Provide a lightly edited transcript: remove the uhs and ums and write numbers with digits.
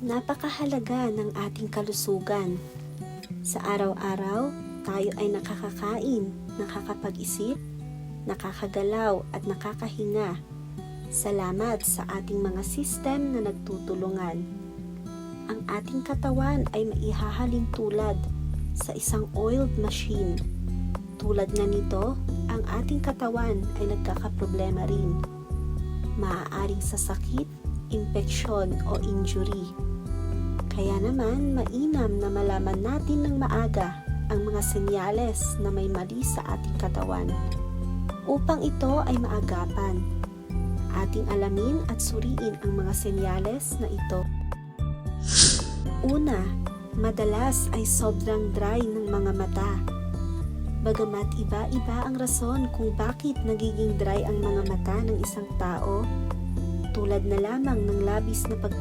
Napakahalaga ng ating kalusugan. Sa araw-araw, tayo ay nakakakain, nakakapag-isip, nakakagalaw at nakakahinga. Salamat sa ating mga sistem na nagtutulungan. Ang ating katawan ay maihahalin tulad sa isang oiled machine. Tulad na nito, ang ating katawan ay nagkakaproblema rin. Maaaring sa sakit, impeksyon o injury. Kaya naman, mainam na malaman natin ng maaga ang mga senyales na may mali sa ating katawan. Upang ito ay maagapan, ating alamin at suriin ang mga senyales na ito. Una, madalas ay sobrang dry ng mga mata. Bagamat iba-iba ang rason kung bakit nagiging dry ang mga mata ng isang tao, tulad na lamang ng labis na pagtulog